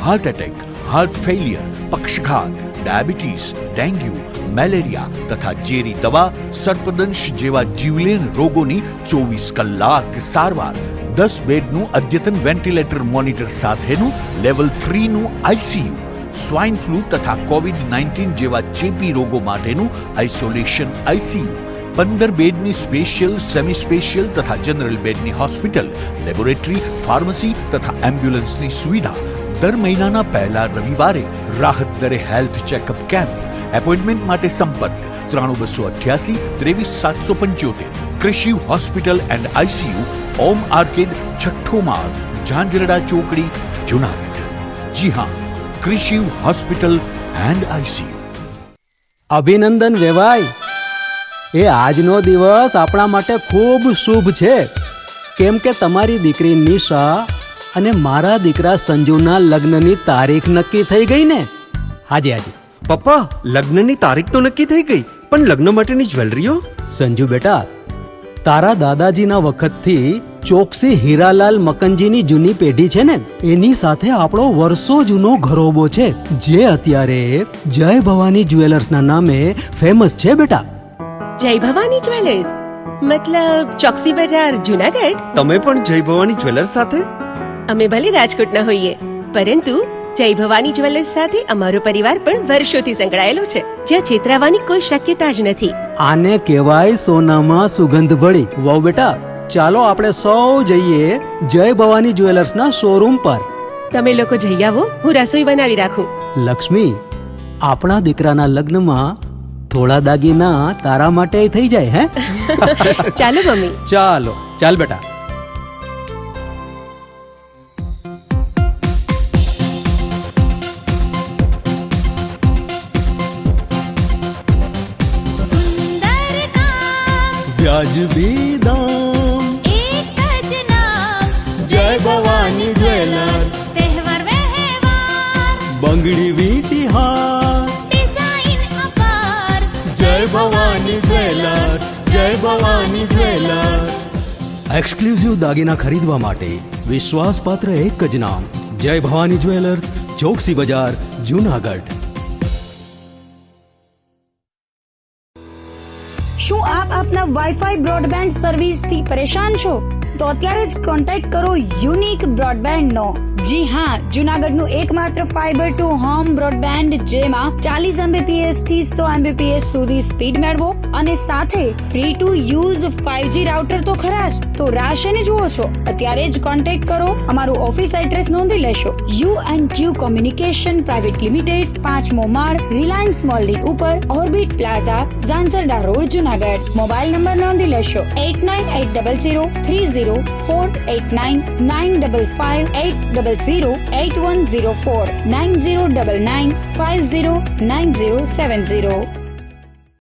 heart attack, heart failure, પક્ષઘાત, ડાયાબિટીસ, ડેન્ગ્યુ, મેલેરિયા તથા ઝેરી દવા, સર્પદંશ જેવા જીવલેણ રોગોની 24 કલાક સારવાર, 10 બેડનું અદ્યતન વેન્ટિલેટર મોનિટર સાથેનું લેવલ 3નું આઈસીયુ, સ્વાઇન ફ્લૂ તથા કોવિડ-19 જેવા ચેપી રોગો માટેનું આઇસોલેશન આઈસીયુ, 15 બેડની સ્પેશિયલ, સેમી સ્પેશિયલ તથા જનરલ બેડની હોસ્પિટલ, લેબોરેટરી, ફાર્મસી તથા એમ્બ્યુલન્સની સુવિધા, દર મહિનાના પહેલા રવિવારે રાહત દરે હેલ્થ ચેકઅપ કેમ્પ. એપોઇન્ટમેન્ટ માટે સંપર્ક 9288 23775. કૃષિ hospital and ICU, Om arcade, છઠ્ઠો માળ, ઝાંઝરડા ચોકડી, જુનાગઢ. જી હા, કૃષિ હોસ્પિટલ એન્ડ આઈસીયુ. અભિનંદન વેવાઈ, એ આજનો દિવસ આપણા માટે ખૂબ શુભ છે, કેમ કે તમારી દીકરી નિશા અને મારા દીકરા સંજુના લગ્નની તારીખ નક્કી થઈ ગઈ ને. હાજી હાજી પપ્પા, લગ્નની તારીખ તો નક્કી થઈ ગઈ, પણ લગ્ન માટેની જ્વેલરીઓ? સંજુ બેટા, તારા દાદાજીના વખતથી ચોકસી હીરાલાલ મકનજીની જૂની પેઢી છે ને, એની સાથે આપણો વર્ષો જૂનો ઘરોબો છે, જે અત્યારે જય ભવાની જ્વેલર્સના નામે ફેમસ છે બેટા. જય ભવાની જ્વેલર્સ મતલબ ચોકસી બજાર, જુનાગઢ? તમે પણ જય ભવાની જ્વેલર્સ સાથે? અમે ભલે રાજકોટના હોઈએ, પરંતુ જય ભવાની જ્વેલર્સ સાથે અમારો પરિવાર પણ વર્ષોથી સંકળાયેલો છે, જ્યાં છેતરાવાની કોઈ શક્યતા જ નથી. આને કહેવાય સોનામાં સુગંધ ભળી. વાવ બેટા, ચાલો આપણે સૌ જઈએ જય ભવાની જ્વેલર્સના શોરૂમ પર. તમે લોકો જઈ આવો, હું રસોઈ બનાવી રાખું. લક્ષ્મી, આપણા દીકરાના લગ્નમાં થોડા દાગીના તારા માટે થઈ જાય. હે ચાલો મમ્મી. ચાલો ચાલ બેટા. વ્યાજબી દામ, એક જ નામ, જય ભવાની જ્વેલર્સ. તહેવાર વ્યવહાર, બંગડી વીટી હાર, ડિઝાઇન અપાર, જય ભવાની જ્વેલર્સ, જય ભવાની જ્વેલર્સ. એક્સક્લુઝિવ દાગીના ખરીદવા માટે વિશ્વાસપાત્ર એક જ નામ, જય ભવાની જ્વેલર્સ, ચોકસી બજાર, જુનાગઢ. શું આપ આપના વાઈફાઈ બ્રોડબેન્ડ સર્વિસથી પરેશાન છો? તો અત્યારે જ કોન્ટેક્ટ કરો યુનિક બ્રોડબેન્ડ નો. જી હા, જુનાગઢનું એકમાત્ર ફાઈબર ટુ હોમ બ્રોડબેન્ડ, જેમાં 40 Mbps થી 100 Mbps સુધી સ્પીડ મેળવો અને સાથે free to use 5G router તો ખરા જ. તો રાહ શેની જુઓ છો? અત્યારે જ કોન્ટેક્ટ કરો. અમારું ઓફિસ એડ્રેસ નોંધી લેશો. U&Q કોમ્યુનિકેશન પ્રાઇવેટ લિમિટેડ, 5મો માળ, રિલાયન્સ મોલની ઉપર, orbit plaza, Zanzarda road, Junagadh. Mobile number નોંધી લેશો 898003048995580081049099509070.